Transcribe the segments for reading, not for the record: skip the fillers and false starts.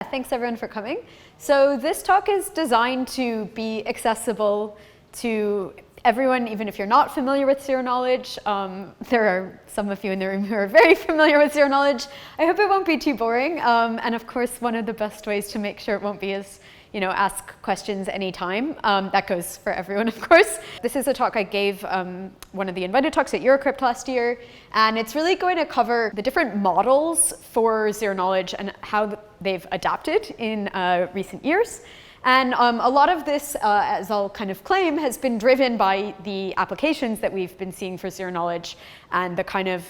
thanks everyone for coming. So this talk is designed to be accessible to everyone, even if you're not familiar with zero knowledge. There are some of you in the room who are very familiar with zero knowledge. I hope it won't be too boring. And of course, one of the best ways to make sure it won't be is, ask questions anytime. That goes for everyone, of course. This is a talk I gave one of the invited talks at Eurocrypt last year, and it's really going to cover the different models for zero knowledge and how they've adapted in recent years. And a lot of this, as I'll kind of claim, has been driven by the applications that we've been seeing for zero knowledge and the kind of,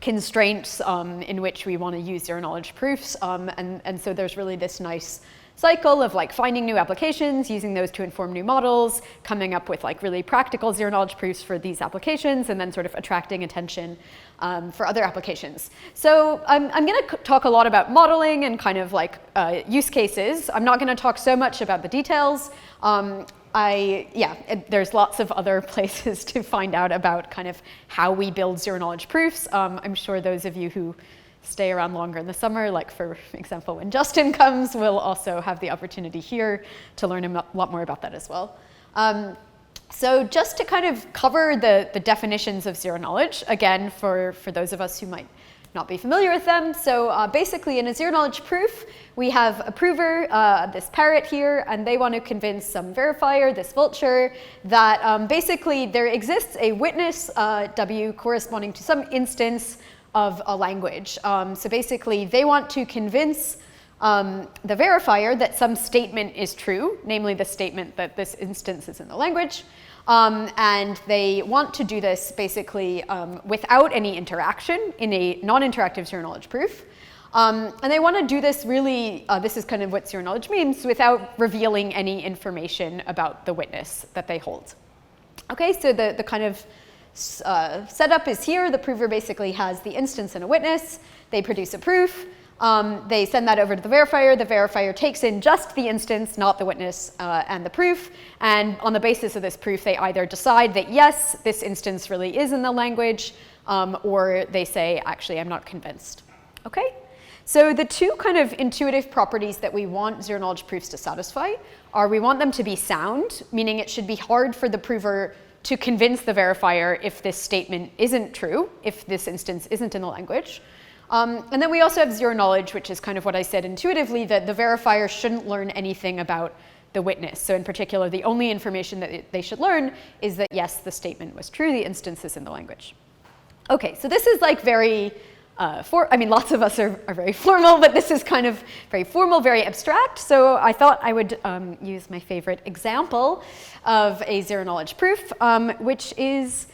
constraints in which we want to use zero knowledge proofs. And so there's really this nice cycle of like finding new applications, using those to inform new models, coming up with like really practical zero knowledge proofs for these applications, and then sort of attracting attention for other applications. So I'm going to talk a lot about modeling and kind of like use cases. I'm not going to talk so much about the details. There's lots of other places to find out about kind of how we build zero knowledge proofs. I'm sure those of you who stay around longer in the summer, like for example, when Justin comes, we'll also have the opportunity here to learn a lot more about that as well. So just to kind of cover the definitions of zero knowledge, again, for those of us who might not be familiar with them. So basically in a zero knowledge proof, we have a prover, this parrot here, and they want to convince some verifier, this vulture, that basically there exists a witness, W, corresponding to some instance of a language. So basically they want to convince the verifier that some statement is true, namely the statement that this instance is in the language. And they want to do this basically without any interaction in a non-interactive zero knowledge proof. And they want to do this really, this is kind of what zero knowledge means, without revealing any information about the witness that they hold. Okay, so the kind of setup is here. The prover basically has the instance and a witness. They produce a proof. They send that over to the verifier. The verifier takes in just the instance, not the witness, and the proof. And on the basis of this proof, they either decide that, yes, this instance really is in the language, or they say, actually, I'm not convinced. Okay? So the two kind of intuitive properties that we want zero knowledge proofs to satisfy are we want them to be sound, meaning it should be hard for the prover to convince the verifier if this statement isn't true, if this instance isn't in the language. And then we also have zero knowledge, which is kind of what I said intuitively, that the verifier shouldn't learn anything about the witness. So in particular, the only information that they should learn is that, yes, the statement was true, the instance is in the language. Okay, so this is like very, lots of us are very formal, but this is kind of very formal, very abstract. So I thought I would use my favorite example of a zero knowledge proof, which is,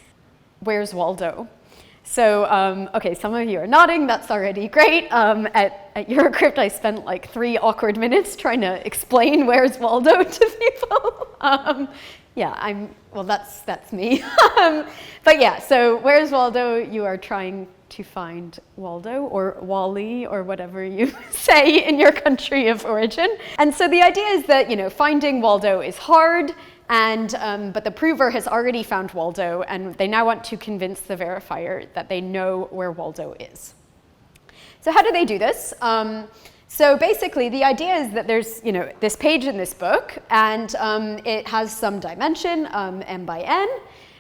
where's Waldo? So, okay, some of you are nodding, that's already great. At Eurocrypt, I spent like 3 awkward minutes trying to explain where's Waldo to people. That's me. But yeah, so where's Waldo? You are trying to find Waldo or Wally or whatever you say in your country of origin. And so the idea is that, finding Waldo is hard, and but the prover has already found Waldo, and they now want to convince the verifier that they know where Waldo is. So how do they do this? So basically, the idea is that there's this page in this book, and it has some dimension, m by n.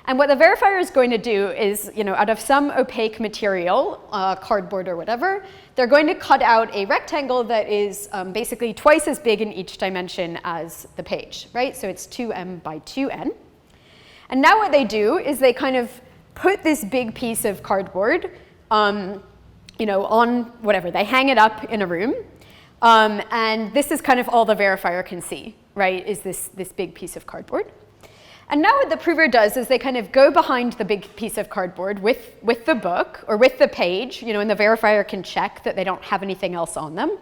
And what the verifier is going to do is, out of some opaque material, cardboard or whatever, they're going to cut out a rectangle that is basically twice as big in each dimension as the page, right? So it's 2m by 2n. And now what they do is they kind of put this big piece of cardboard, on whatever. They hang it up in a room. And this is kind of all the verifier can see, right, is this big piece of cardboard. And now what the prover does is they kind of go behind the big piece of cardboard with the book or with the page, and the verifier can check that they don't have anything else on them.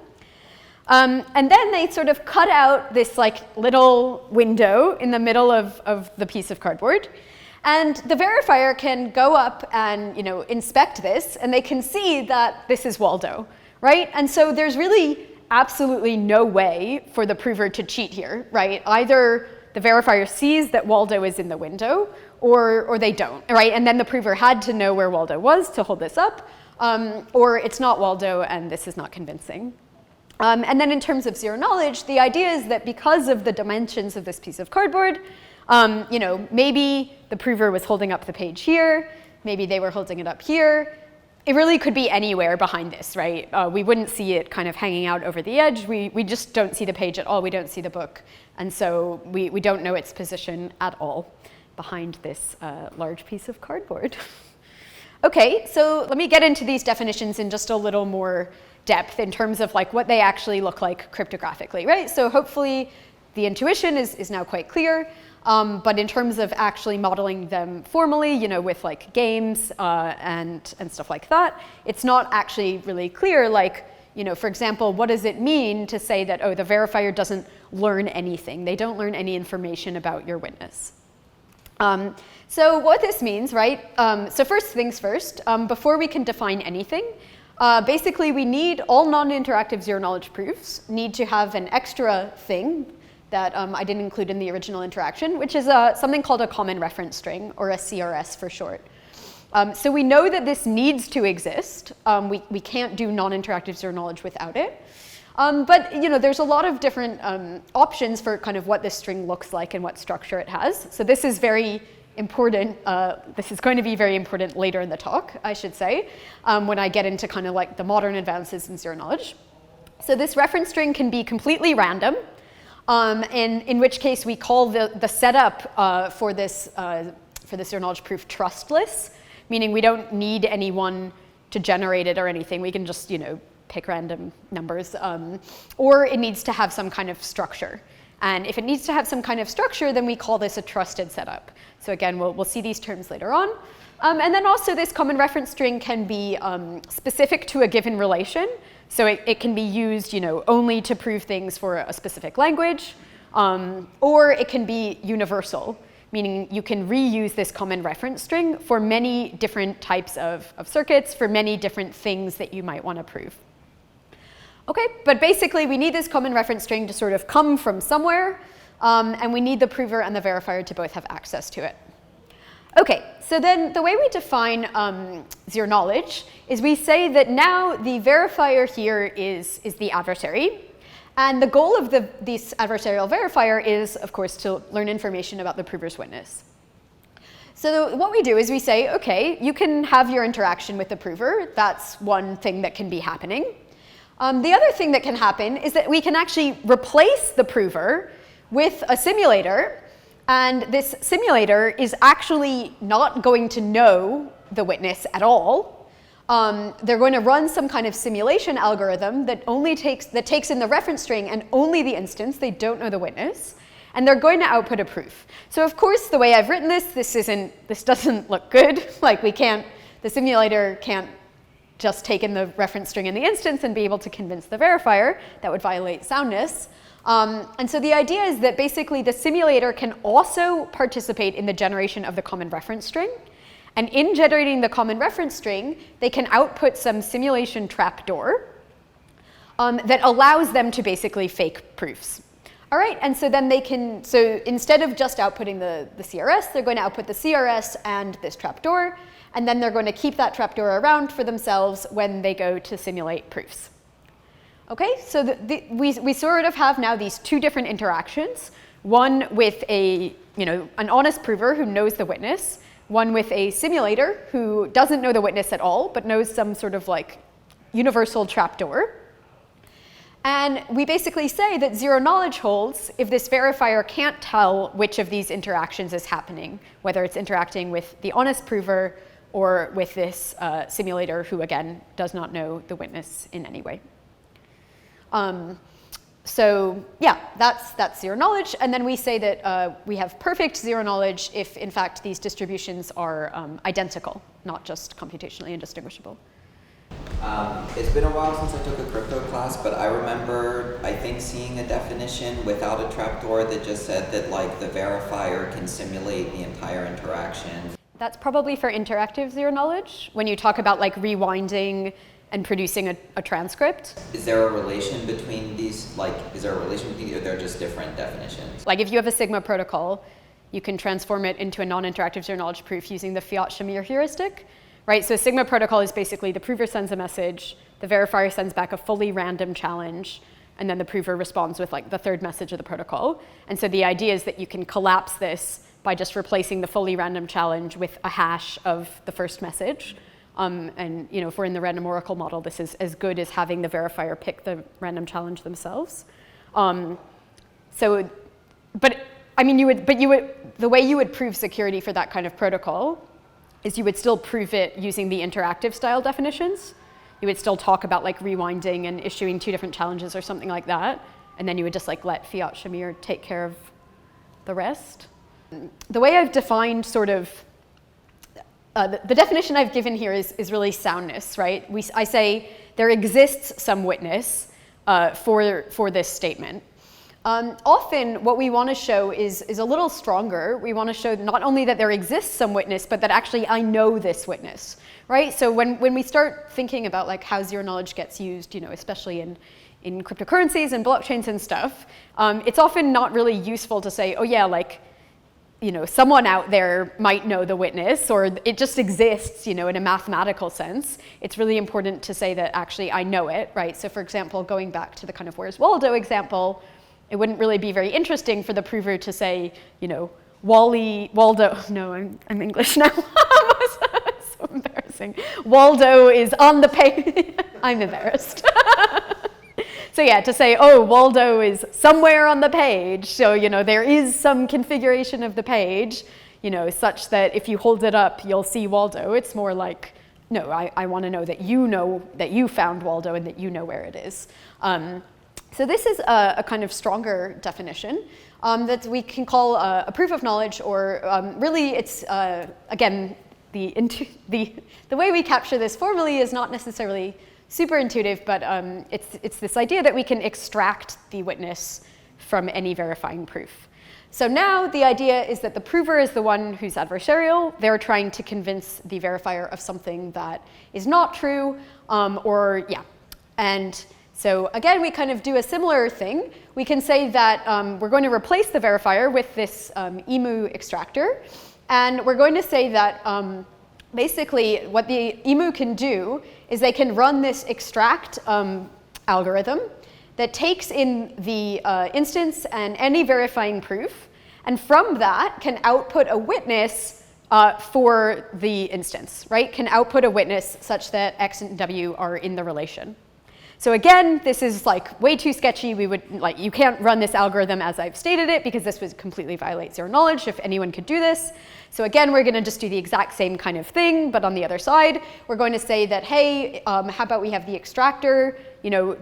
And then they sort of cut out this like little window in the middle of the piece of cardboard. And the verifier can go up and inspect this, and they can see that this is Waldo, right? And so there's really absolutely no way for the prover to cheat here, right? Either the verifier sees that Waldo is in the window, or they don't, right? And then the prover had to know where Waldo was to hold this up, or it's not Waldo and this is not convincing. And then in terms of zero knowledge, the idea is that because of the dimensions of this piece of cardboard, you know, maybe the prover was holding up the page here, maybe they were holding it up here. It really could be anywhere behind this, right? We wouldn't see it kind of hanging out over the edge. We just don't see the page at all. We don't see the book. And so we don't know its position at all behind this large piece of cardboard. Okay, so let me get into these definitions in just a little more depth in terms of like what they actually look like cryptographically, right? So hopefully the intuition is now quite clear. But in terms of actually modeling them formally, you know, with like games and stuff like that, it's not actually really clear. Like, you know, for example, what does it mean to say that, oh, the verifier doesn't learn anything? They don't learn any information about your witness. So what this means, right? So first things first, before we can define anything, basically we need all non-interactive zero-knowledge proofs need to have an extra thing that I didn't include in the original interaction, which is something called a common reference string, or a CRS for short. So we know that this needs to exist. We can't do non-interactive zero knowledge without it. But you know, there's a lot of different options for kind of what this string looks like and what structure it has. So this is very important. This is going to be very important later in the talk, I should say, when I get into kind of like the modern advances in zero knowledge. So this reference string can be completely random. In which case we call the setup for this zero knowledge proof trustless, meaning we don't need anyone to generate it or anything. We can just, you know, pick random numbers. Or it needs to have some kind of structure. And if it needs to have some kind of structure, then we call this a trusted setup. So again, we'll see these terms later on. And then also this common reference string can be specific to a given relation. So it can be used, you know, only to prove things for a specific language, or it can be universal, meaning you can reuse this common reference string for many different types of circuits, for many different things that you might want to prove. Okay, but basically we need this common reference string to sort of come from somewhere, and we need the prover and the verifier to both have access to it. Okay, so then the way we define zero knowledge is we say that now the verifier here is the adversary. And the goal of this adversarial verifier is, of course, to learn information about the prover's witness. So what we do is we say, okay, you can have your interaction with the prover. That's one thing that can be happening. The other thing that can happen is that we can actually replace the prover with a simulator. And this simulator is actually not going to know the witness at all. They're going to run some kind of simulation algorithm that takes in the reference string and only the instance. They don't know the witness. And they're going to output a proof. So of course, the way I've written this doesn't look good. Like the simulator can't just take in the reference string in the instance and be able to convince the verifier. That would violate soundness. And so the idea is that basically the simulator can also participate in the generation of the common reference string. And in generating the common reference string, they can output some simulation trapdoor that allows them to basically fake proofs. All right, and so then so instead of just outputting the CRS, they're going to output the CRS and this trapdoor. And then they're going to keep that trapdoor around for themselves when they go to simulate proofs. Okay, so we sort of have now these two different interactions. One with an honest prover who knows the witness. One with a simulator who doesn't know the witness at all, but knows some sort of like universal trapdoor. And we basically say that zero knowledge holds if this verifier can't tell which of these interactions is happening, whether it's interacting with the honest prover or with this simulator who, again, does not know the witness in any way. So yeah, that's zero knowledge. And then we say that we have perfect zero knowledge if, in fact, these distributions are identical, not just computationally indistinguishable. It's been a while since I took a crypto class, but I remember, I think, seeing a definition without a trapdoor that just said that like the verifier can simulate the entire interaction. That's probably for interactive zero knowledge, when you talk about like rewinding and producing a transcript. Is there a relation between these, or they're just different definitions? Like if you have a Sigma protocol, you can transform it into a non-interactive zero knowledge proof using the Fiat-Shamir heuristic, right? So a Sigma protocol is basically the prover sends a message, the verifier sends back a fully random challenge, and then the prover responds with like the third message of the protocol. And so the idea is that you can collapse this by just replacing the fully random challenge with a hash of the first message. And if we're in the random oracle model, this is as good as having the verifier pick the random challenge themselves. The way you would prove security for that kind of protocol is you would still prove it using the interactive style definitions. You would still talk about like rewinding and issuing 2 different challenges or something like that. And then you would just like let Fiat Shamir take care of the rest. The way I've defined sort of, the definition I've given here is really soundness, right? I say there exists some witness for this statement. Often what we want to show is a little stronger. We want to show not only that there exists some witness, but that actually I know this witness, right? So when we start thinking about like how zero knowledge gets used, especially in cryptocurrencies and blockchains and stuff, it's often not really useful to say, oh yeah, like, someone out there might know the witness, or it just exists, in a mathematical sense. It's really important to say that actually I know it, right? So for example, going back to the kind of where's Waldo example, it wouldn't really be very interesting for the prover to say, Waldo, no, I'm English now. So embarrassing. Waldo is on the page. I'm embarrassed. So yeah, to say, oh, Waldo is somewhere on the page, so there is some configuration of the page, such that if you hold it up, you'll see Waldo. It's more like, no, I want to know that you found Waldo and that you know where it is. So this is a kind of stronger definition that we can call a proof of knowledge, or really it's, again, the way we capture this formally is not necessarily super intuitive, but it's this idea that we can extract the witness from any verifying proof. So now the idea is that the prover is the one who's adversarial. They're trying to convince the verifier of something that is not true, And so again, we kind of do a similar thing. We can say that we're going to replace the verifier with this emu extractor. And we're going to say that basically what the emu can do is they can run this extract algorithm that takes in the instance and any verifying proof, and from that can output a witness for the instance, right? Can output a witness such that X and W are in the relation. So again, this is like way too sketchy. You can't run this algorithm as I've stated it, because this would completely violate zero knowledge if anyone could do this. So again, we're going to just do the exact same kind of thing, but on the other side, we're going to say that, hey, how about we have the extractor,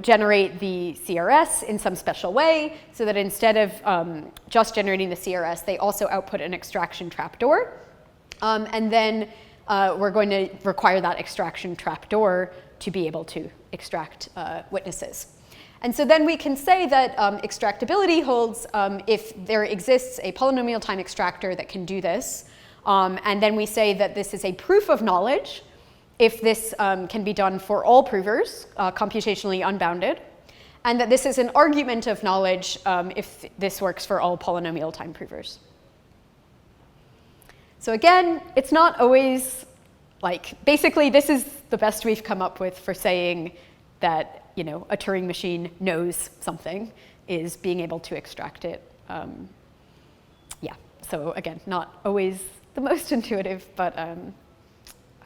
generate the CRS in some special way, so that instead of just generating the CRS, they also output an extraction trapdoor. And then we're going to require that extraction trapdoor to be able to extract witnesses. And so then we can say that extractability holds if there exists a polynomial time extractor that can do this. And then we say that this is a proof of knowledge if this can be done for all provers, computationally unbounded. And that this is an argument of knowledge if this works for all polynomial time provers. So again, it's not always basically this is the best we've come up with for saying that, a Turing machine knows something, is being able to extract it. So again, not always the most intuitive, but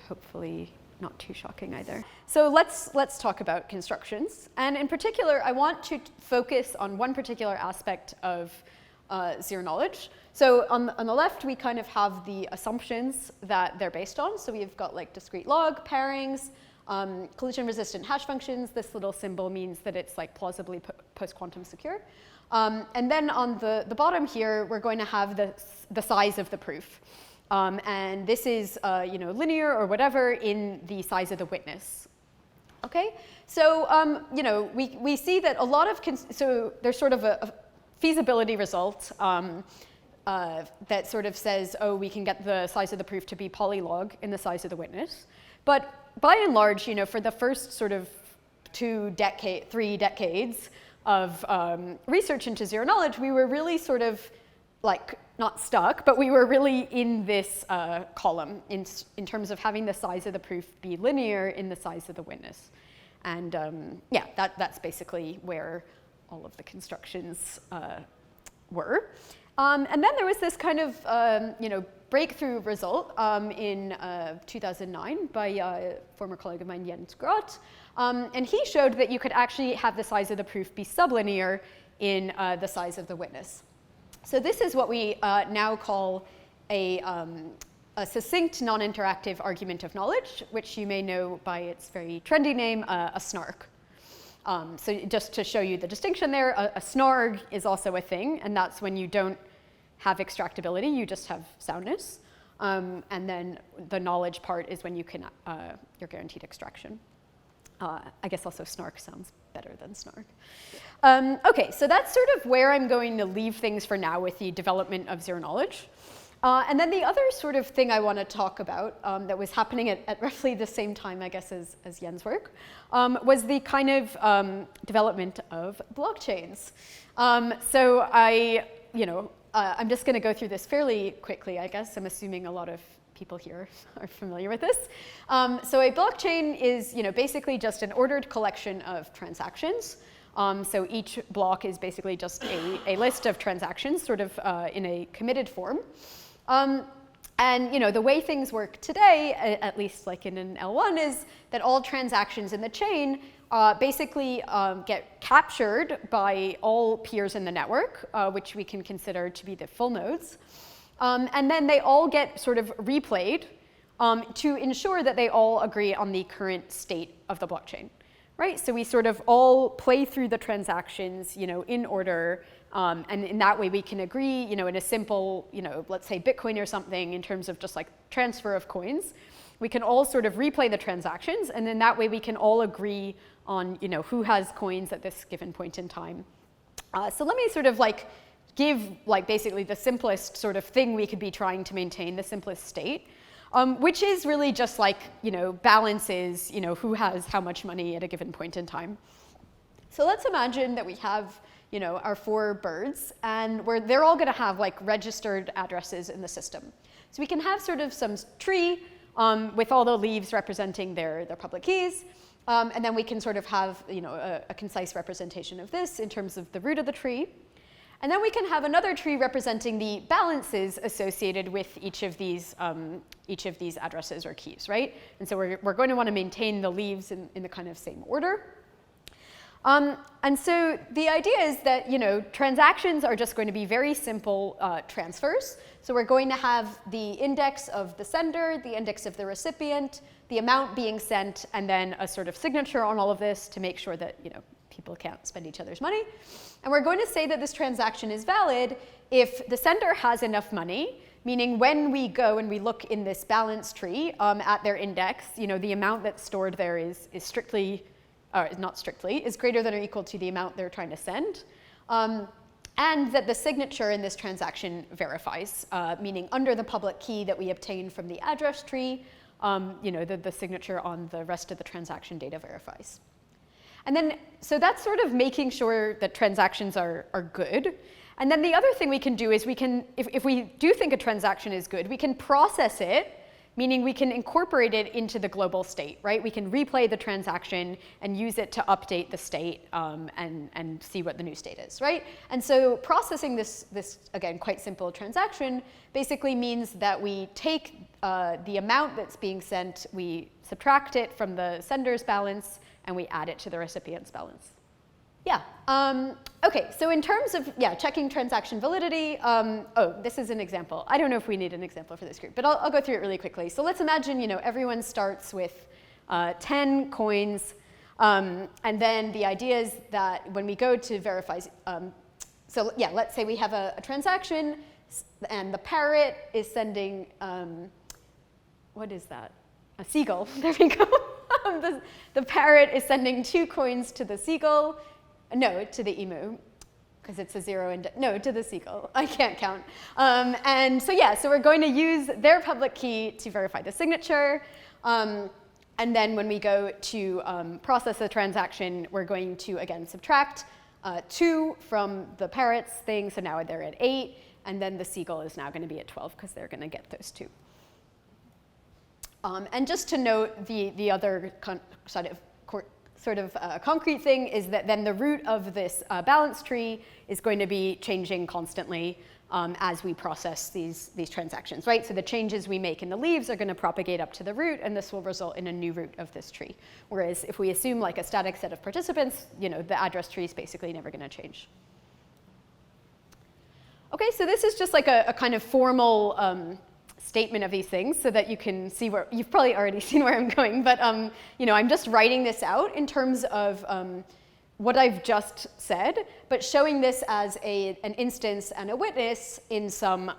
hopefully not too shocking either. So let's talk about constructions. And in particular, I want to focus on one particular aspect of zero knowledge. So on the left, we kind of have the assumptions that they're based on. So we've got discrete log, pairings, collision-resistant hash functions. This little symbol means that it's plausibly post-quantum secure. And then on the bottom here, we're going to have the size of the proof. And this is linear or whatever in the size of the witness. Okay, so we see that a lot of so there's sort of a feasibility result that sort of says, oh, we can get the size of the proof to be polylog in the size of the witness. But by and large, for the first sort of 3 decades of research into zero knowledge, we were really sort of not stuck, but we were really in this column in terms of having the size of the proof be linear in the size of the witness. And yeah, that's basically where all of the constructions were. And then there was this kind of breakthrough result in 2009 by a former colleague of mine, Jens Groth. And he showed that you could actually have the size of the proof be sublinear in the size of the witness. So this is what we now call a succinct non-interactive argument of knowledge, which you may know by its very trendy name, a SNARK. So just to show you the distinction there, a SNARG is also a thing, and that's when you don't have extractability, you just have soundness. And then the knowledge part is when you can, you're guaranteed extraction. I guess also SNARK sounds better than SNARK. Okay, so that's sort of where I'm going to leave things for now with the development of zero knowledge. And then the other sort of thing I want to talk about that was happening at roughly the same time, I guess, as Jens' work, was the kind of development of blockchains. So I'm just going to go through this fairly quickly, I guess. I'm assuming a lot of people here are familiar with this. So a blockchain is basically just an ordered collection of transactions. So each block is basically just a list of transactions, sort of in a committed form. And the way things work today, at least like in an L1, is that all transactions in the chain basically get captured by all peers in the network, which we can consider to be the full nodes. And then they all get sort of replayed to ensure that they all agree on the current state of the blockchain, right? So we sort of all play through the transactions, in order, and in that way we can agree, in a simple, let's say Bitcoin or something in terms of just like transfer of coins. We can all sort of replay the transactions, and then that way we can all agree on, who has coins at this given point in time. So let me sort of give basically the simplest sort of thing we could be trying to maintain, the simplest state, which is really just balances, who has how much money at a given point in time. So let's imagine that we have, our 4 birds, and they're all going to have registered addresses in the system. So we can have sort of some tree with all the leaves representing their public keys, and then we can sort of have, a concise representation of this in terms of the root of the tree. And then we can have another tree representing the balances associated with each of these addresses or keys, right? And so we're going to want to maintain the leaves in the kind of same order. And so the idea is that, transactions are just going to be very simple transfers. So we're going to have the index of the sender, the index of the recipient, the amount being sent, and then a sort of signature on all of this to make sure that, people can't spend each other's money. And we're going to say that this transaction is valid if the sender has enough money, meaning when we go and we look in this balance tree at their index, the amount that's stored there is strictly, not strictly, is greater than or equal to the amount they're trying to send. And that the signature in this transaction verifies, meaning under the public key that we obtain from the address tree, the signature on the rest of the transaction data verifies. And then, so that's sort of making sure that transactions are good. And then the other thing we can do is we can, if we do think a transaction is good, we can process it, meaning we can incorporate it into the global state, right? We can replay the transaction and use it to update the state and see what the new state is, right? And so processing this again, quite simple transaction basically means that we take the amount that's being sent, we subtract it from the sender's balance, and we add it to the recipient's balance. Yeah, okay, so in terms of, checking transaction validity, this is an example. I don't know if we need an example for this group, but I'll go through it really quickly. So let's imagine, everyone starts with 10 coins, and then the idea is that when we go to verify, let's say we have a transaction, and the parrot is sending, what is that? A seagull, there we go. The parrot is sending 2 coins to the seagull, no, to the emu, because it's a 0 and, no, to the seagull. I can't count. And so so we're going to use their public key to verify the signature. And then when we go to process the transaction, we're going to, again, subtract 2 from the parrot's thing, so now they're at 8. and then the seagull is now going to be at 12 because they're going to get those two. And just to note, the other concrete thing is that then the root of this balance tree is going to be changing constantly as we process these transactions, right? So the changes we make in the leaves are going to propagate up to the root, and this will result in a new root of this tree. Whereas if we assume like a static set of participants, the address tree is basically never going to change. Okay, so this is just like a kind of formal statement of these things so that you can see where, you've probably already seen where I'm going, but I'm just writing this out in terms of what I've just said, but showing this as an instance and a witness in some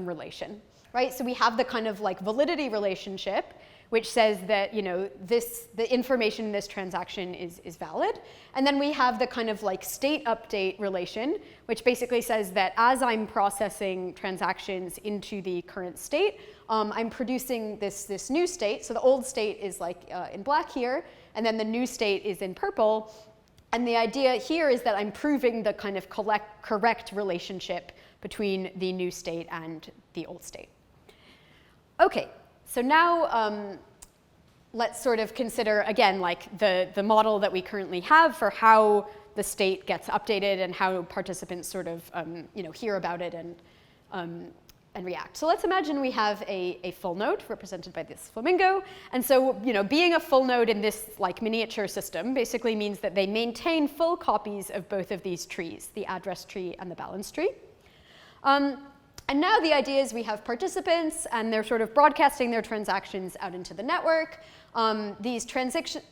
relation, right? So we have the kind of like validity relationship, which says that the information in this transaction is valid, and then we have the kind of like state update relation, which basically says that as I'm processing transactions into the current state, I'm producing this new state. So the old state is like in black here, and then the new state is in purple. And the idea here is that I'm proving the kind of correct relationship between the new state and the old state. Okay, so now let's sort of consider, again, like the model that we currently have for how the state gets updated and how participants sort of hear about it and react. So let's imagine we have a full node represented by this flamingo. And so, being a full node in this like miniature system basically means that they maintain full copies of both of these trees, the address tree and the balance tree. And now the idea is we have participants and they're sort of broadcasting their transactions out into the network. These transactions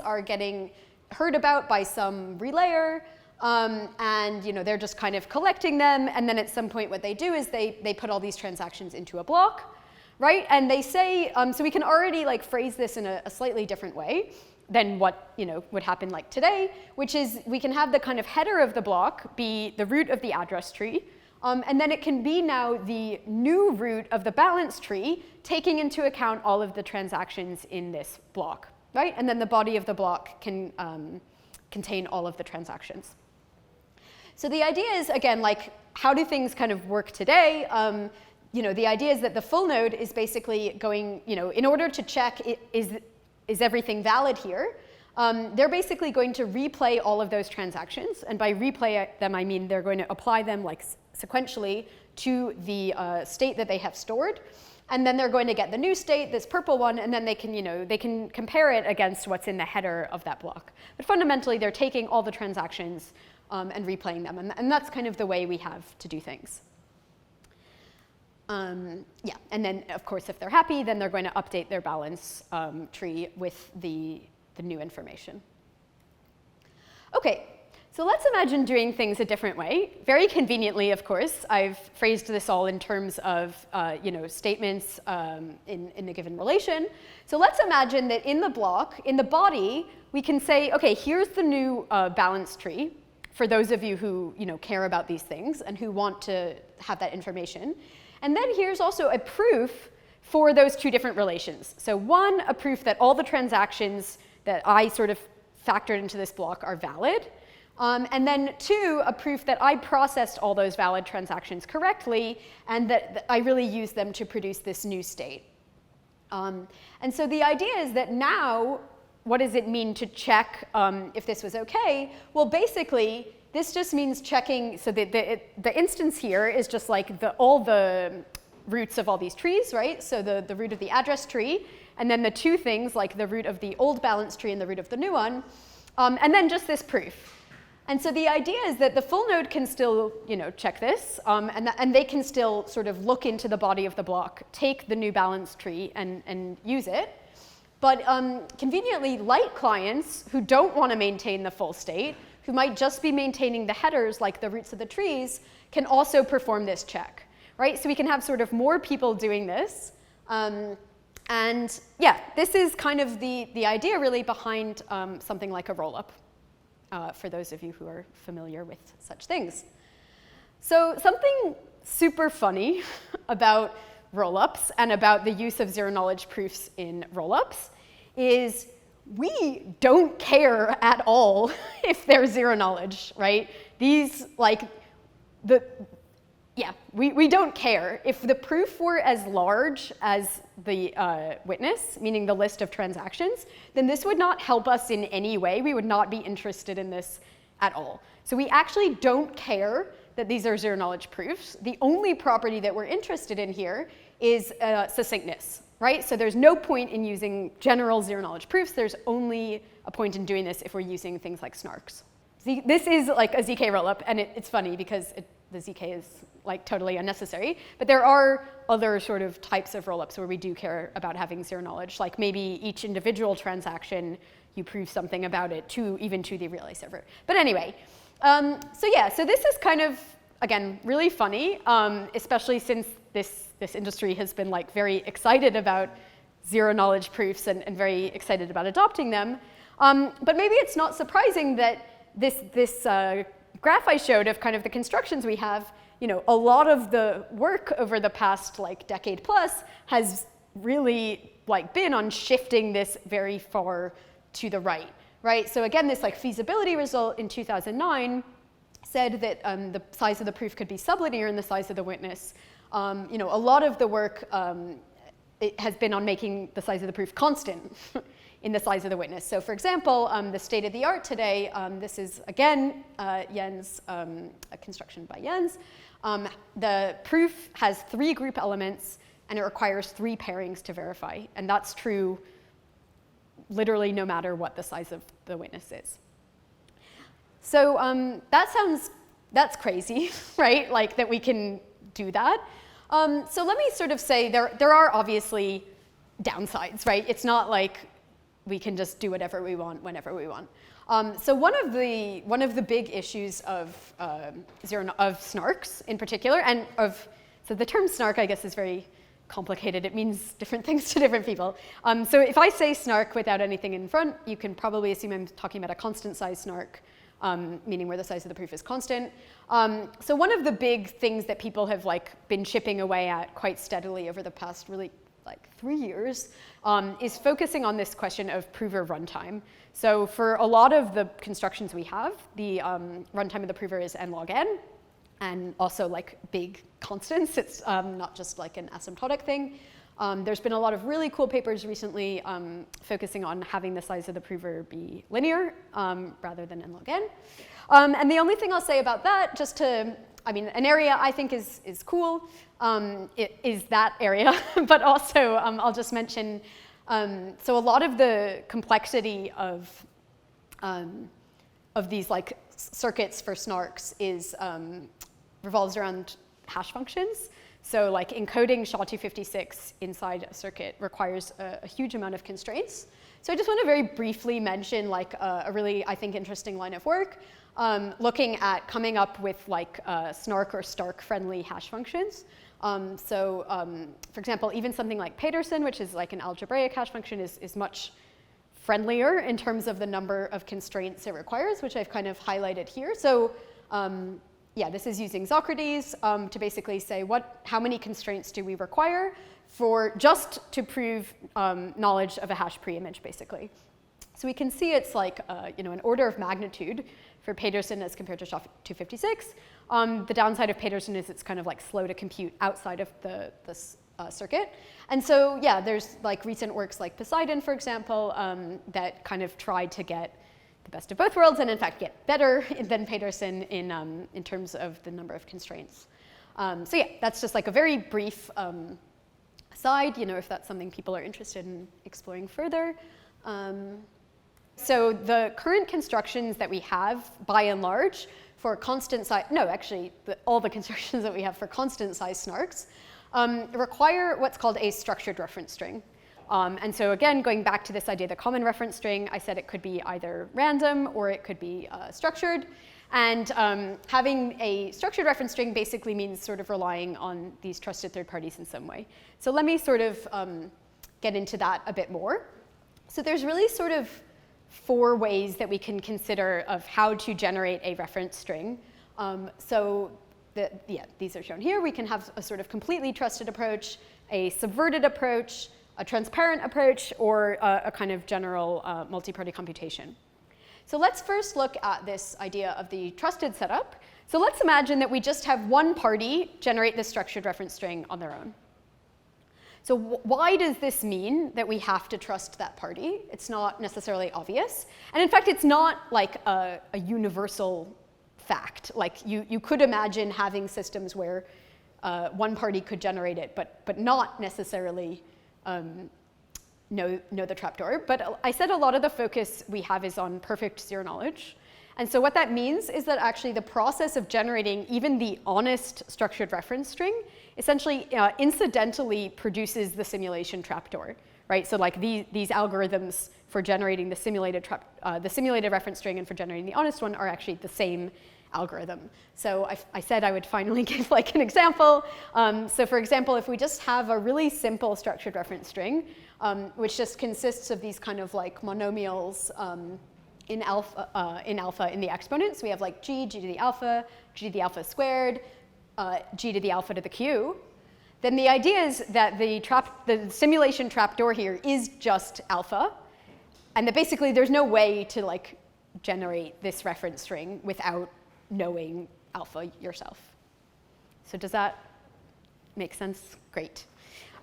are getting heard about by some relayer. And they're just kind of collecting them, and then at some point what they do is they put all these transactions into a block, right? And they say, so we can already like phrase this in a slightly different way than what would happen like today, which is we can have the kind of header of the block be the root of the address tree, and then it can be now the new root of the balance tree, taking into account all of the transactions in this block, right? And then the body of the block can contain all of the transactions. So the idea is, again, like, how do things kind of work today? The idea is that the full node is basically going, in order to check is everything valid here, they're basically going to replay all of those transactions. And by replay them, I mean they're going to apply them like sequentially to the state that they have stored. And then they're going to get the new state, this purple one, and then they can compare it against what's in the header of that block. But fundamentally, they're taking all the transactions and replaying them. And that's kind of the way we have to do things. And then, of course, if they're happy, then they're going to update their balance tree with the new information. Okay, so let's imagine doing things a different way. Very conveniently, of course, I've phrased this all in terms of statements in a given relation. So let's imagine that in the block, in the body, we can say, okay, here's the new balance tree for those of you who care about these things and who want to have that information. And then here's also a proof for those two different relations. So one, a proof that all the transactions that I sort of factored into this block are valid. And then two, a proof that I processed all those valid transactions correctly and that I really used them to produce this new state. And so the idea is that now, what does it mean to check if this was okay? Well, basically, this just means checking, so the instance here is just like all the roots of all these trees, right? So the root of the address tree, and then the two things like the root of the old balance tree and the root of the new one, and then just this proof. And so the idea is that the full node can still check this, and they can still sort of look into the body of the block, take the new balance tree and use it. But conveniently, light clients who don't want to maintain the full state, who might just be maintaining the headers like the roots of the trees, can also perform this check, right? So we can have sort of more people doing this. And yeah, this is kind of the idea really behind something like a rollup, for those of you who are familiar with such things. So something super funny about rollups and about the use of zero-knowledge proofs in rollups is we don't care at all if they're zero knowledge, right? These, like, we don't care. If the proof were as large as the witness, meaning the list of transactions, then this would not help us in any way. We would not be interested in this at all. So we actually don't care that these are zero-knowledge proofs. The only property that we're interested in here is succinctness, right? So there's no point in using general zero-knowledge proofs. There's only a point in doing this if we're using things like SNARKs. This is like a ZK rollup, and it's funny because the ZK is like totally unnecessary, but there are other sort of types of rollups where we do care about having zero knowledge, like maybe each individual transaction, you prove something about it even to the relay server. But anyway, so this is kind of, again, really funny, especially since this industry has been like very excited about zero knowledge proofs and very excited about adopting them. But maybe it's not surprising that this graph I showed of kind of the constructions we have, a lot of the work over the past like decade plus has really like been on shifting this very far to the right? So again, this like feasibility result in 2009 said that the size of the proof could be sublinear in the size of the witness. A lot of the work it has been on making the size of the proof constant in the size of the witness. So for example, the state of the art today, this is again Jens, a construction by Jens. The proof has 3 group elements and it requires 3 pairings to verify. And that's true literally no matter what the size of the witness is. So that's crazy, right? Like that we can do that. So let me sort of say there are obviously downsides, right? It's not like we can just do whatever we want whenever we want. So one of the big issues of SNARKs in particular, so the term SNARK I guess is very complicated. It means different things to different people. So if I say SNARK without anything in front, you can probably assume I'm talking about a constant size SNARK, meaning where the size of the proof is constant. So one of the big things that people have like been chipping away at quite steadily over the past really like 3 years is focusing on this question of prover runtime. So for a lot of the constructions we have, the runtime of the prover is n log n, and also like big constants. It's not just like an asymptotic thing. There's been a lot of really cool papers recently focusing on having the size of the prover be linear rather than n log n. And the only thing I'll say about that, an area I think is cool, it is that area, but also I'll just mention, so a lot of the complexity of these like circuits for SNARKs revolves around hash functions. So like encoding SHA-256 inside a circuit requires a huge amount of constraints. So I just want to very briefly mention like a really, I think, interesting line of work looking at coming up with like SNARK or Stark-friendly hash functions. For example, even something like Petersen, which is like an algebraic hash function, is much friendlier in terms of the number of constraints it requires, which I've kind of highlighted here. So this is using Socrates to basically say how many constraints do we require just to prove knowledge of a hash preimage, basically. So we can see it's like an order of magnitude for Petersen as compared to SHA-256. The downside of Petersen is it's kind of like slow to compute outside of the circuit. And so there's like recent works like Poseidon, for example, that kind of tried to get the best of both worlds and in fact get better than Petersen in terms of the number of constraints. That's just like a very brief aside, if that's something people are interested in exploring further. So the current constructions that we have, by and large, for constant size, all the constructions that we have for constant size SNARKs require what's called a structured reference string. And so again, going back to this idea of the common reference string, I said it could be either random or it could be structured. And having a structured reference string basically means sort of relying on these trusted third parties in some way. So let me sort of get into that a bit more. So there's really sort of 4 ways that we can consider of how to generate a reference string. These are shown here. We can have a sort of completely trusted approach, a subverted approach, a transparent approach, or a kind of general multi-party computation. So let's first look at this idea of the trusted setup. So let's imagine that we just have one party generate this structured reference string on their own. So why does this mean that we have to trust that party? It's not necessarily obvious. And in fact, it's not like a universal fact. Like you could imagine having systems where one party could generate it, but not necessarily know the trapdoor. But I said a lot of the focus we have is on perfect zero knowledge. And so what that means is that actually the process of generating even the honest structured reference string essentially incidentally produces the simulation trapdoor, right? So like these algorithms for generating the simulated reference string and for generating the honest one are actually the same algorithm. So I said I would finally give like an example. So for example, if we just have a really simple structured reference string, which just consists of these kind of like monomials in alpha in the exponents, we have like g to the alpha, g to the alpha squared, g to the alpha to the q, then the idea is that the simulation trapdoor here is just alpha, and that basically there's no way to like generate this reference string without knowing alpha yourself. So does that make sense? Great.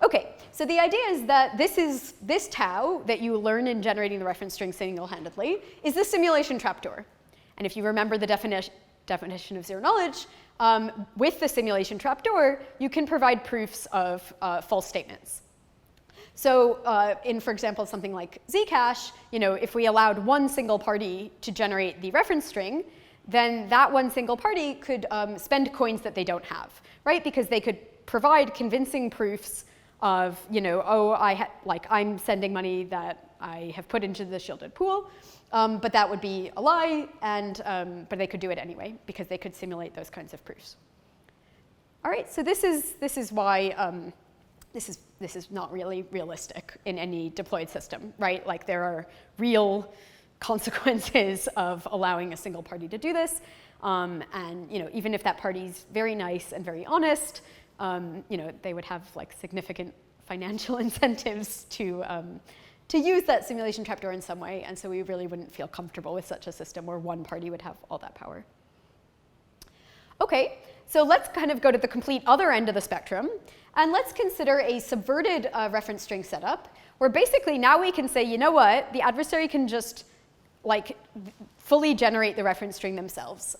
Okay, so the idea is that this tau that you learn in generating the reference string single-handedly is the simulation trapdoor. And if you remember the definition of zero knowledge, with the simulation trapdoor, you can provide proofs of false statements. So for example, something like Zcash, if we allowed one single party to generate the reference string, then that one single party could spend coins that they don't have, right? Because they could provide convincing proofs of, I'm sending money that I have put into the shielded pool, but that would be a lie, but they could do it anyway because they could simulate those kinds of proofs. All right, so this is why this is not really realistic in any deployed system, right? Like there are real consequences of allowing a single party to do this, and even if that party's very nice and very honest, they would have like significant financial incentives to use that simulation trapdoor in some way, and so we really wouldn't feel comfortable with such a system where one party would have all that power. Okay, so let's kind of go to the complete other end of the spectrum, and let's consider a subverted reference string setup, where basically now we can say, you know what, the adversary can just like fully generate the reference string themselves,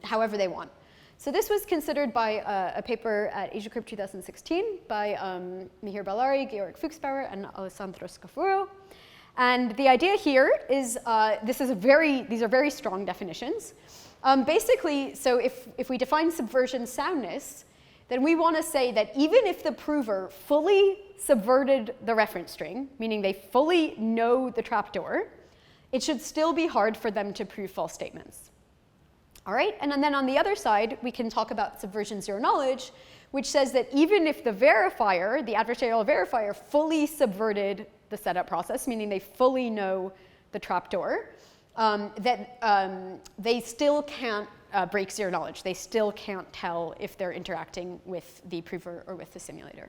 however they want. So this was considered by a paper at AsiaCrypt 2016 by Mihir Ballari, Georg Fuchsbauer, and Alessandro Scafuro. And the idea here is these are very strong definitions. Basically, so if we define subversion soundness, then we want to say that even if the prover fully subverted the reference string, meaning they fully know the trapdoor, it should still be hard for them to prove false statements. All right, and then on the other side, we can talk about subversion zero knowledge, which says that even if the verifier, the adversarial verifier, fully subverted the setup process, meaning they fully know the trapdoor, that they still can't break zero knowledge. They still can't tell if they're interacting with the prover or with the simulator.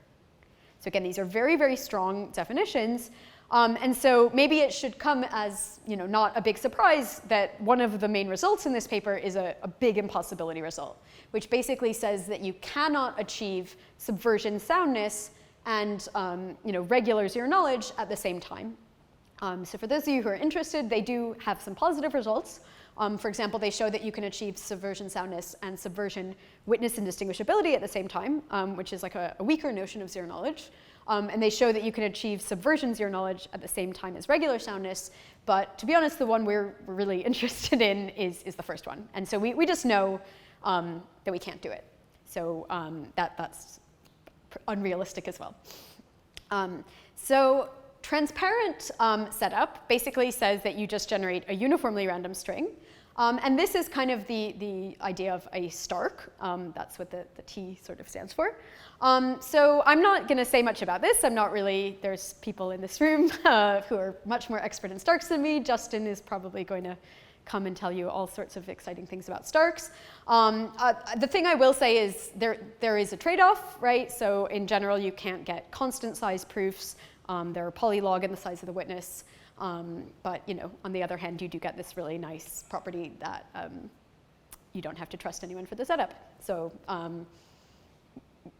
So again, these are very, very strong definitions. And so maybe it should come as not a big surprise that one of the main results in this paper is a big impossibility result, which basically says that you cannot achieve subversion soundness and regular zero knowledge at the same time. So for those of you who are interested, they do have some positive results. For example, they show that you can achieve subversion soundness and subversion witness indistinguishability at the same time, which is like a weaker notion of zero knowledge. And they show that you can achieve subversion zero knowledge at the same time as regular soundness. But to be honest, the one we're really interested in is the first one. And so we just know that we can't do it. So that's unrealistic as well. So transparent setup basically says that you just generate a uniformly random string. And this is kind of the idea of a SNARK. That's what the T sort of stands for. So I'm not going to say much about this. There's people in this room who are much more expert in SNARKs than me. Justin is probably going to come and tell you all sorts of exciting things about SNARKs. The thing I will say is there is a trade-off, right? So in general, you can't get constant size proofs. There are polylog in the size of the witness. But on the other hand, you do get this really nice property that you don't have to trust anyone for the setup. So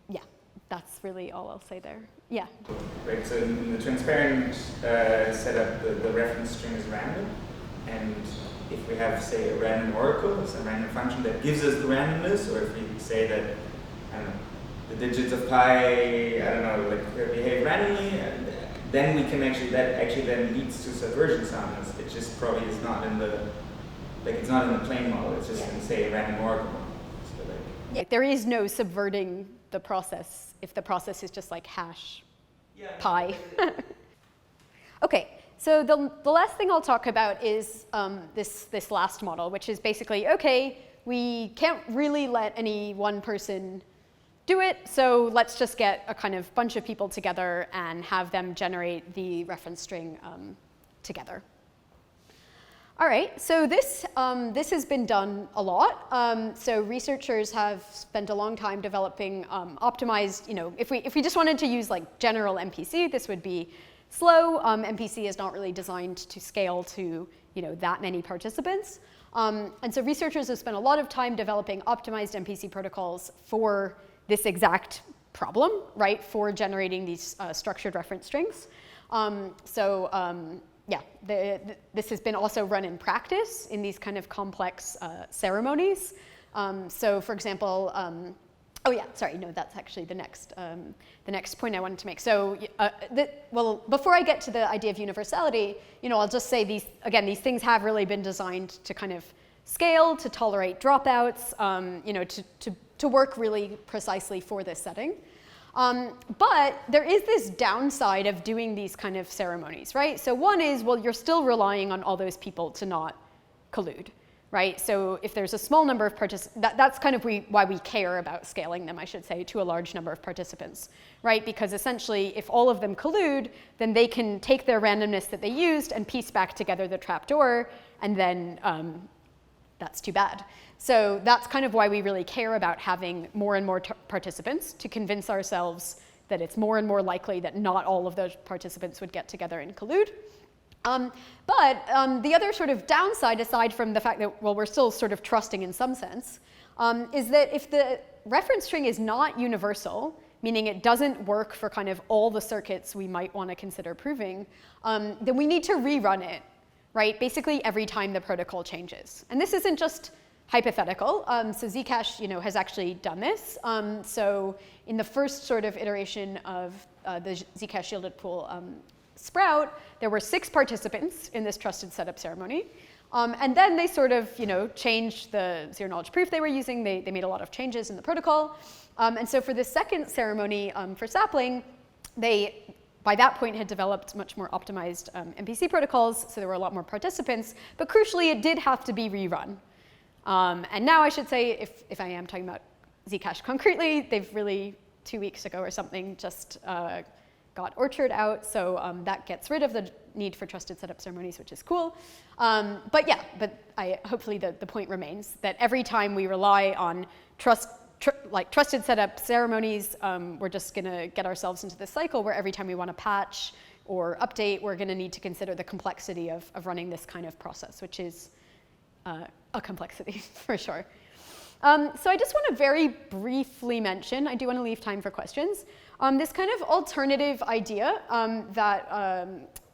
yeah, that's really all I'll say there. Yeah. Right, so in the transparent setup, the reference string is random, and if we have, say, a random oracle, it's a random function that gives us the randomness, or if we say that, I don't know, the digits of pi, I don't know, like behave randomly, then we can actually, that actually then leads to subversion sounds. It just probably is not in the, like it's not in the plain model, it's just in, say, a random oracle model. So like, yeah, there is no subverting the process if the process is just like hash pi. Okay, so the last thing I'll talk about is this last model, which is basically, okay, we can't really let any one person do it, so let's just get a kind of bunch of people together and have them generate the reference string together. All right, so this has been done a lot. So researchers have spent a long time developing optimized, if we just wanted to use like general MPC, this would be slow. MPC is not really designed to scale to that many participants. And so researchers have spent a lot of time developing optimized MPC protocols for this exact problem, right, for generating these structured reference strings. Yeah, this has been also run in practice in these kind of complex ceremonies. So for example, oh yeah, sorry, no, that's actually the next point I wanted to make. So, well, before I get to the idea of universality, I'll just say these things have really been designed to kind of scale, to tolerate dropouts, to work really precisely for this setting. But there is this downside of doing these kind of ceremonies, right? So one is, well, you're still relying on all those people to not collude, right? So if there's a small number of participants, that's kind of why we care about scaling them, I should say, to a large number of participants, right? Because essentially, if all of them collude, then they can take their randomness that they used and piece back together the trapdoor, and then that's too bad. So that's kind of why we really care about having more and more participants, to convince ourselves that it's more and more likely that not all of those participants would get together and collude. But the other sort of downside, aside from the fact that, well, we're still sort of trusting in some sense, is that if the reference string is not universal, meaning it doesn't work for kind of all the circuits we might want to consider proving, then we need to rerun it, right? Basically every time the protocol changes. And this isn't just hypothetical. So Zcash, has actually done this. So in the first sort of iteration of the Zcash shielded pool sprout, there were 6 participants in this trusted setup ceremony. And then they sort of, changed the zero knowledge proof they were using. They made a lot of changes in the protocol. And so for the second ceremony for sapling, they, by that point, had developed much more optimized MPC protocols. So there were a lot more participants. But crucially, it did have to be rerun. And now I should say, if I am talking about Zcash concretely, they've really 2 weeks ago or something just got Orchard out, so that gets rid of the need for trusted setup ceremonies, which is cool. But hopefully the point remains that every time we rely on trusted setup ceremonies, we're just going to get ourselves into this cycle where every time we want to patch or update, we're going to need to consider the complexity of running this kind of process, which is a complexity for sure. So I just want to very briefly mention, I do want to leave time for questions, this kind of alternative idea that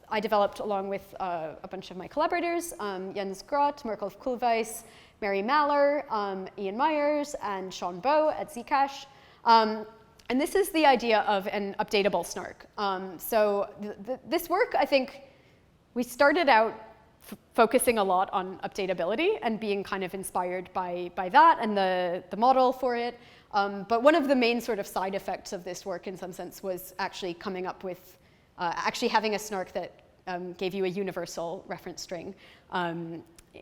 I developed along with a bunch of my collaborators, Jens Groth, Merkel Koolwijs, Mary Maller, Ian Myers, and Sean Bowe at Zcash. And this is the idea of an updatable SNARK. So this work, I think, we started out focusing a lot on updatability and being kind of inspired by that and the model for it. But one of the main sort of side effects of this work in some sense was actually coming up with, actually having a SNARK that gave you a universal reference string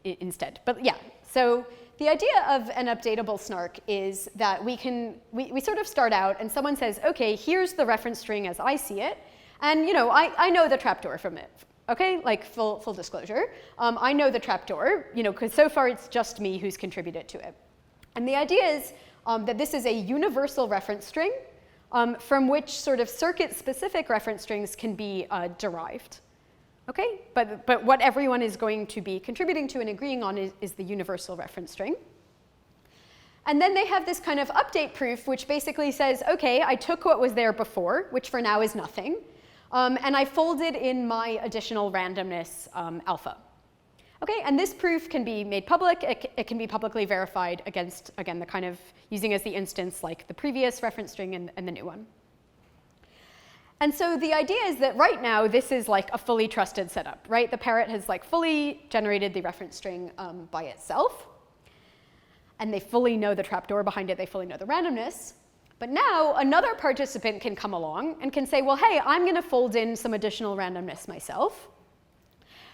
instead. But yeah, so the idea of an updatable SNARK is that we sort of start out and someone says, okay, here's the reference string as I see it. And I know the trapdoor from it. Okay, like full disclosure. I know the trapdoor, because so far it's just me who's contributed to it. And the idea is that this is a universal reference string from which sort of circuit-specific reference strings can be derived. Okay, but what everyone is going to be contributing to and agreeing on is the universal reference string. And then they have this kind of update proof, which basically says, okay, I took what was there before, which for now is nothing, and I folded in my additional randomness alpha. Okay, and this proof can be made public. It can be publicly verified against, again, the kind of using as the instance like the previous reference string and the new one. And so the idea is that right now this is like a fully trusted setup, right? The parrot has like fully generated the reference string by itself. And they fully know the trapdoor behind it, they fully know the randomness. But now another participant can come along and can say, well, hey, I'm going to fold in some additional randomness myself.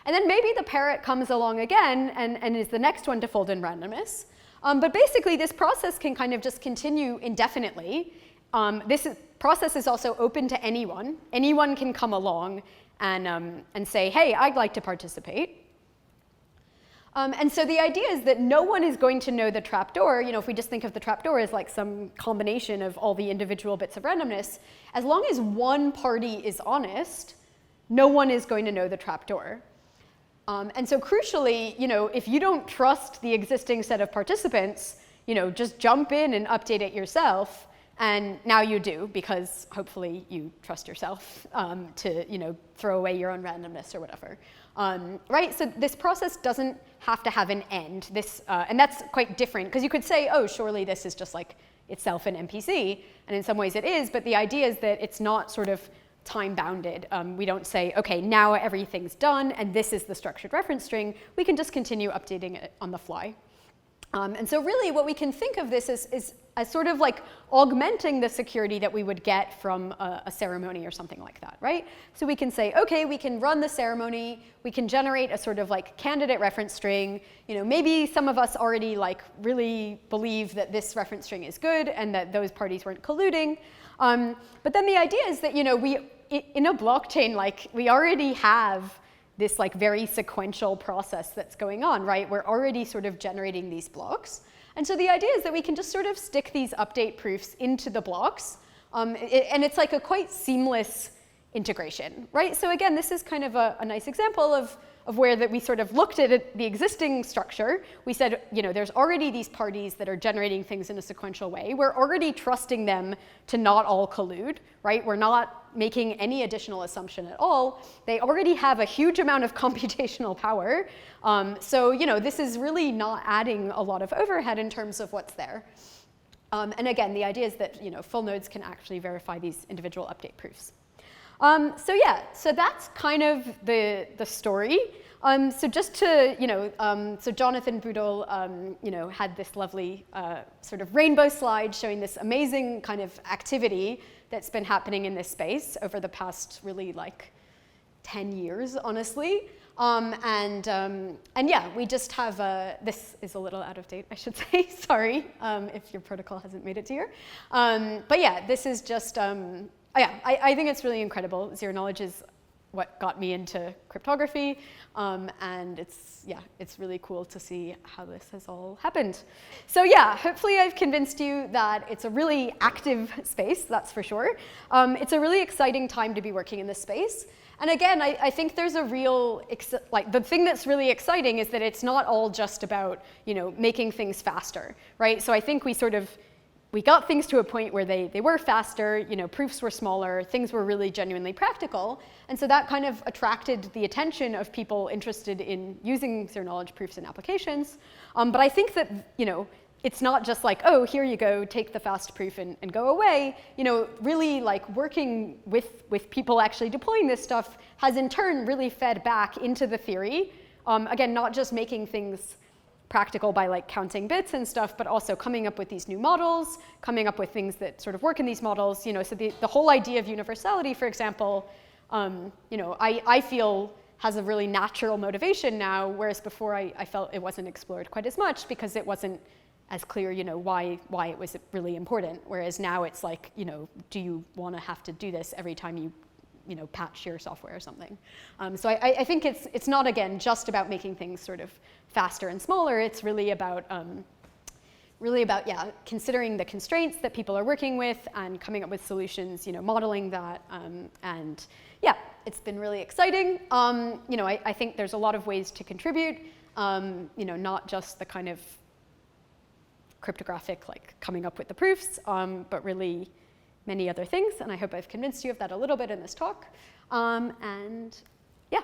And then maybe the parrot comes along again and is the next one to fold in randomness. But basically, this process can kind of just continue indefinitely. This process is also open to anyone. Anyone can come along and say, hey, I'd like to participate. And so the idea is that no one is going to know the trapdoor. You know, if we just think of the trapdoor as like some combination of all the individual bits of randomness, as long as one party is honest, no one is going to know the trapdoor. And so crucially, you know, if you don't trust the existing set of participants, you know, just jump in and update it yourself. And now you do, because hopefully you trust yourself to, you know, throw away your own randomness or whatever. Right? So this process doesn't have to have an end. And that's quite different, because you could say, oh, surely this is just like itself an NPC. And in some ways it is, but the idea is that it's not sort of time-bounded. We don't say, okay, now everything's done, and this is the structured reference string. We can just continue updating it on the fly. And so really what we can think of this is as sort of like augmenting the security that we would get from a ceremony or something like that, right? So we can say, okay, we can run the ceremony, we can generate a sort of like candidate reference string. You know, maybe some of us already like really believe that this reference string is good and that those parties weren't colluding. But then the idea is that, you know, in a blockchain, like we already have this like very sequential process that's going on, right? We're already sort of generating these blocks. And so the idea is that we can just sort of stick these update proofs into the blocks. And it's like a quite seamless integration, right? So again, this is kind of a nice example of where that we sort of looked at the existing structure. We said, you know, there's already these parties that are generating things in a sequential way. We're already trusting them to not all collude, right? We're not making any additional assumption at all. They already have a huge amount of computational power. So, you know, this is really not adding a lot of overhead in terms of what's there. And again, the idea is that, you know, full nodes can actually verify these individual update proofs. So yeah, so that's kind of the story. So just to, you know, so Jonathan Boodle, you know, had this lovely sort of rainbow slide showing this amazing kind of activity that's been happening in this space over the past really like 10 years, honestly. And yeah, we just have, this is a little out of date, I should say, sorry, if your protocol hasn't made it to here. But yeah, this is just, yeah, I think it's really incredible. Zero knowledge is what got me into cryptography, and it's really cool to see how this has all happened. So yeah, hopefully I've convinced you that it's a really active space, that's for sure. It's a really exciting time to be working in this space. And again, I think there's a real, like the thing that's really exciting is that it's not all just about, you know, making things faster, right? So I think we got things to a point where they were faster, you know, proofs were smaller, things were really genuinely practical. And so that kind of attracted the attention of people interested in using zero knowledge proofs in applications. But I think that, you know, it's not just like, oh, here you go, take the fast proof and go away. You know, really like working with people actually deploying this stuff has in turn really fed back into the theory. Again, not just making things practical by like counting bits and stuff, but also coming up with these new models, coming up with things that sort of work in these models. You know, so the whole idea of universality, for example, you know, I feel has a really natural motivation now, whereas before I felt it wasn't explored quite as much because it wasn't as clear, you know, why it was really important. Whereas now it's like, you know, do you want to have to do this every time you know, patch your software or something? So I think it's not, again, just about making things sort of faster and smaller. It's really about, yeah, considering the constraints that people are working with and coming up with solutions, you know, modeling that. And yeah, it's been really exciting. You know, I think there's a lot of ways to contribute, you know, not just the kind of cryptographic, like coming up with the proofs, but really many other things. And I hope I've convinced you of that a little bit in this talk. And yeah,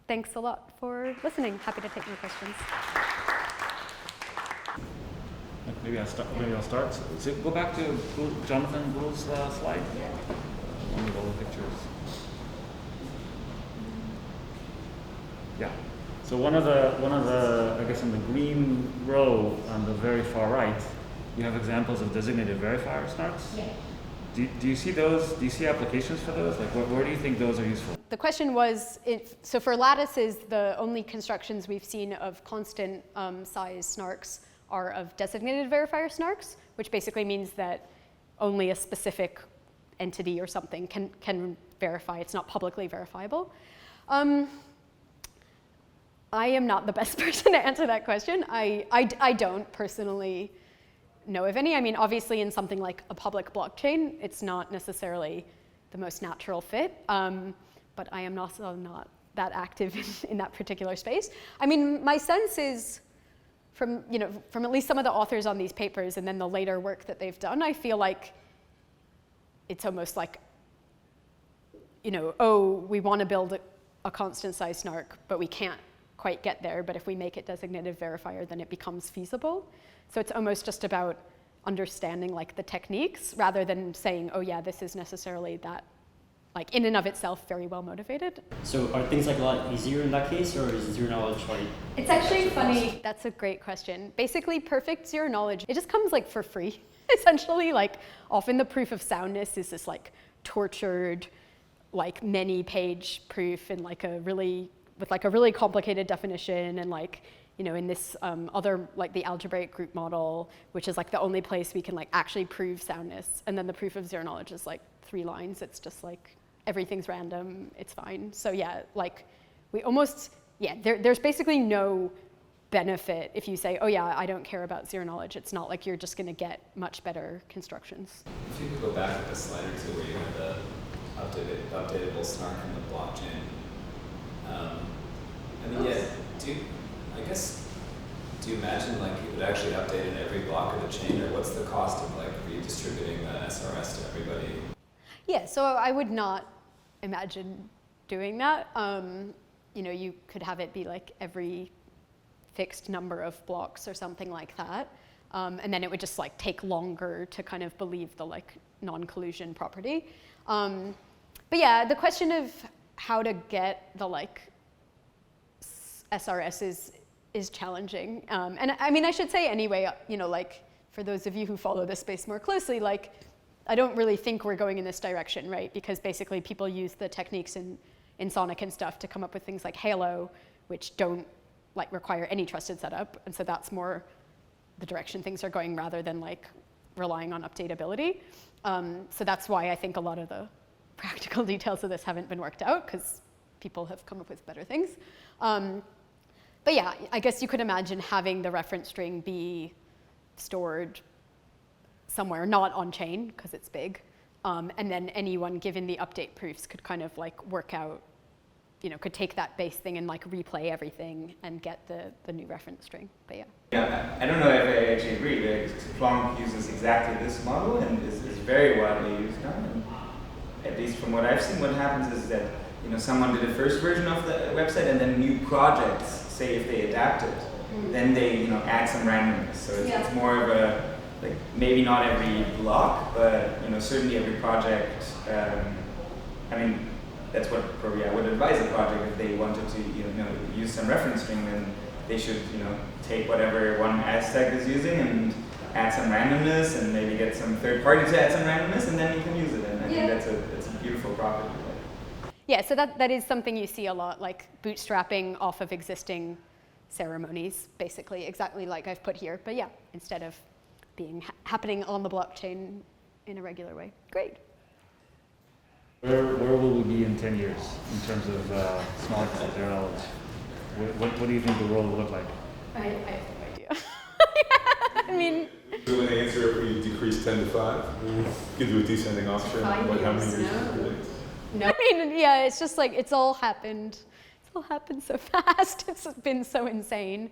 thanks a lot for listening. Happy to take more questions. Maybe I'll start. So go back to Jonathan Gould's slide. One with all the pictures. Yeah. So one of the I guess in the green row on the very far right, you have examples of designated verifier SNARKs. Yeah. Do you see those? Do you see applications for those? Like, where do you think those are useful? The question was, so for lattices, the only constructions we've seen of constant size SNARKs are of designated verifier SNARKs, which basically means that only a specific entity or something can verify. It's not publicly verifiable. I am not the best person to answer that question. I don't personally know of any. I mean, obviously in something like a public blockchain, it's not necessarily the most natural fit, but I am also not that active in that particular space. I mean, my sense is from at least some of the authors on these papers and then the later work that they've done, I feel like it's almost like, oh, we want to build a constant size SNARK, but we can't quite get there. But if we make it designated verifier, then it becomes feasible. So it's almost just about understanding like the techniques rather than saying, oh yeah, this is necessarily that, like in and of itself, very well motivated. So are things like a lot easier in that case, or is zero knowledge like? It's actually funny. That's a great question. Basically, perfect zero knowledge, it just comes like for free. Essentially, like often the proof of soundness is this like tortured, like many-page proof and like with a really complicated definition and like, in this other, like the algebraic group model, which is like the only place we can like actually prove soundness. And then the proof of zero knowledge is like 3 lines. It's just like, everything's random, it's fine. So yeah, like we almost, there's basically no benefit if you say, oh yeah, I don't care about zero knowledge. It's not like you're just gonna get much better constructions. If you could go back a slide or two where you had the updatable SNARK in the blockchain. Do you imagine like you would actually update in every block of the chain, or what's the cost of like redistributing the SRS to everybody? Yeah, so I would not imagine doing that. You could have it be like every fixed number of blocks or something like that. And then it would just like take longer to kind of believe the like non-collusion property. But yeah, the question of how to get the like SRS is challenging. And I mean, I should say anyway, like for those of you who follow this space more closely, like I don't really think we're going in this direction, right? Because basically people use the techniques in Sonic and stuff to come up with things like Halo, which don't like require any trusted setup. And so that's more the direction things are going rather than like relying on updatability. So that's why I think a lot of the practical details of this haven't been worked out, because people have come up with better things. But yeah, I guess you could imagine having the reference string be stored somewhere, not on chain, because it's big. And then anyone given the update proofs could kind of like work out, could take that base thing and like replay everything and get the new reference string, but yeah. Yeah, I don't know if I actually agree. Plonk uses exactly this model and is very widely used now. And at least from what I've seen, what happens is that someone did a first version of the website, and then new projects, say if they adapt it, then they add some randomness. So it's more of a, like maybe not every block, but certainly every project. I mean, that's what probably I would advise a project if they wanted to use some reference string, then they should take whatever one Aztec is using and add some randomness, and maybe get some third party to add some randomness, and then you can use it. And I think that's a beautiful property. Yeah, so that is something you see a lot, like bootstrapping off of existing ceremonies, basically, exactly like I've put here. But yeah, instead of happening on the blockchain in a regular way. Great. Where will we be in 10 years in terms of SNARKs and zero knowledge? What do you think the world will look like? I have no idea. I mean... Do an answer if we decrease 10 to 5? You could do a descending option. Like how many years you predict? No, I mean, yeah, it's just like, it's all happened so fast. It's been so insane.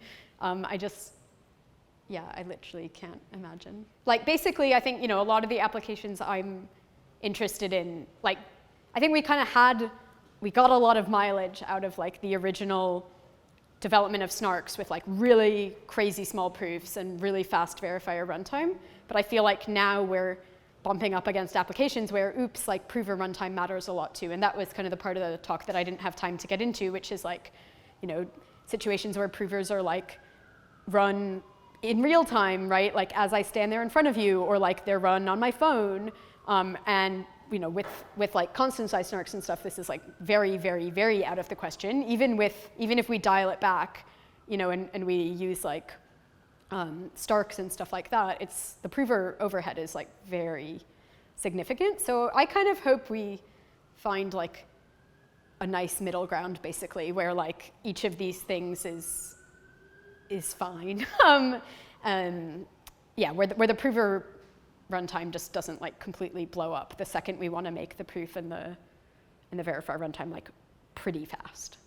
yeah, I literally can't imagine. Like basically, I think, you know, a lot of the applications I'm interested in, like, I think we got a lot of mileage out of like the original development of SNARKs with like really crazy small proofs and really fast verifier runtime. But I feel like now we're bumping up against applications where, oops, like prover runtime matters a lot too. And that was kind of the part of the talk that I didn't have time to get into, which is like, you know, situations where provers are like run in real time, right? Like as I stand there in front of you, or like they're run on my phone. And you know, with like constant size SNARKs and stuff, this is like very, very, very out of the question. Even if we dial it back, you know, and we use like STARKs and stuff like that, the prover overhead is like very significant. So I kind of hope we find like a nice middle ground, basically, where like each of these things is fine. Yeah, where the prover runtime just doesn't like completely blow up the second we want to make the proof and the verifier runtime like pretty fast.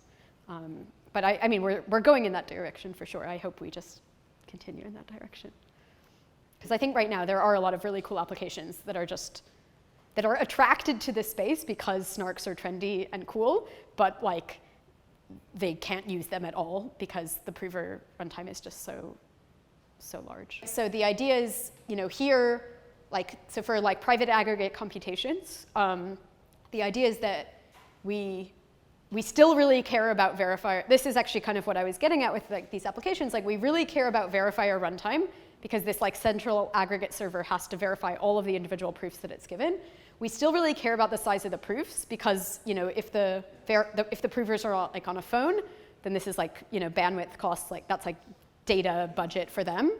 But I mean, we're going in that direction for sure. I hope we just continue in that direction. Because I think right now there are a lot of really cool applications that are attracted to this space because SNARKs are trendy and cool, but like they can't use them at all because the prover runtime is just so large. So the idea is, you know, here, like, so for like private aggregate computations, the idea is that we still really care about verifier. This is actually kind of what I was getting at with like these applications. Like we really care about verifier runtime because this like central aggregate server has to verify all of the individual proofs that it's given. We still really care about the size of the proofs because, you know, if the provers are like on a phone, then this is like, you know, bandwidth costs, like that's like data budget for them.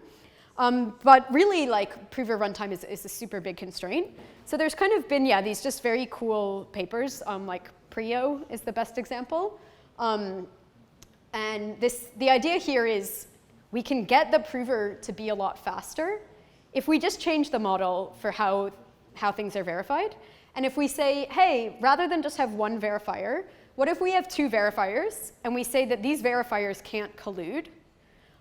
But really, like, prover runtime is a super big constraint. So there's kind of been, yeah, these just very cool papers, like Prio is the best example. And the idea here is we can get the prover to be a lot faster if we just change the model for how things are verified. And if we say, hey, rather than just have one verifier, what if we have two verifiers, and we say that these verifiers can't collude?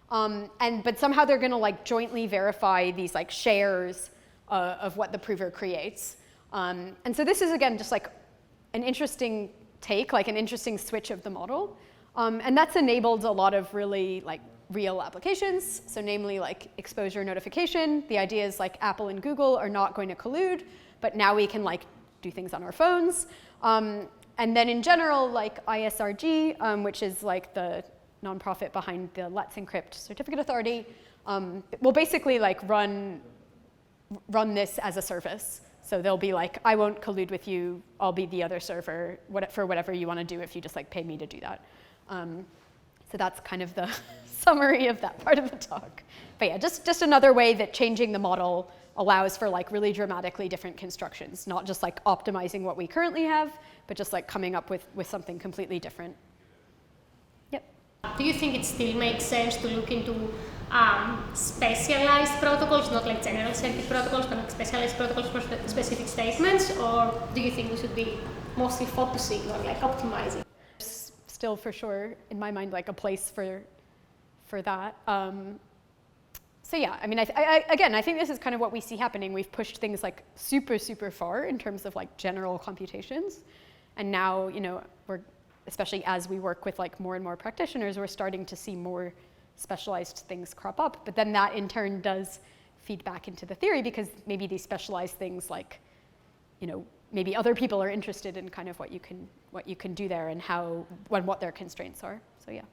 But somehow they're going to like jointly verify these like shares of what the prover creates. And so this is again just like an interesting take, like an interesting switch of the model. And that's enabled a lot of really like real applications. So namely like exposure notification. The idea is like Apple and Google are not going to collude, but now we can like do things on our phones. And then in general, like ISRG, which is like the nonprofit behind the Let's Encrypt Certificate Authority, will basically like run this as a service. So they'll be like, I won't collude with you, I'll be the other server for whatever you want to do if you just like pay me to do that. So that's kind of the summary of that part of the talk. But yeah, just another way that changing the model allows for like really dramatically different constructions, not just like optimizing what we currently have, but just like coming up with something completely different. Do you think it still makes sense to look into specialized protocols, not like general circuit protocols, but like specialized protocols for specific statements? Or do you think we should be mostly focusing on like optimizing? There's still for sure, in my mind, like a place for that. So yeah, I mean, again, I think this is kind of what we see happening. We've pushed things like super, super far in terms of like general computations. And now, you know, especially as we work with like more and more practitioners, we're starting to see more specialized things crop up. But then that in turn does feed back into the theory because maybe these specialized things like, you know, maybe other people are interested in kind of what you can do there and what their constraints are. So yeah.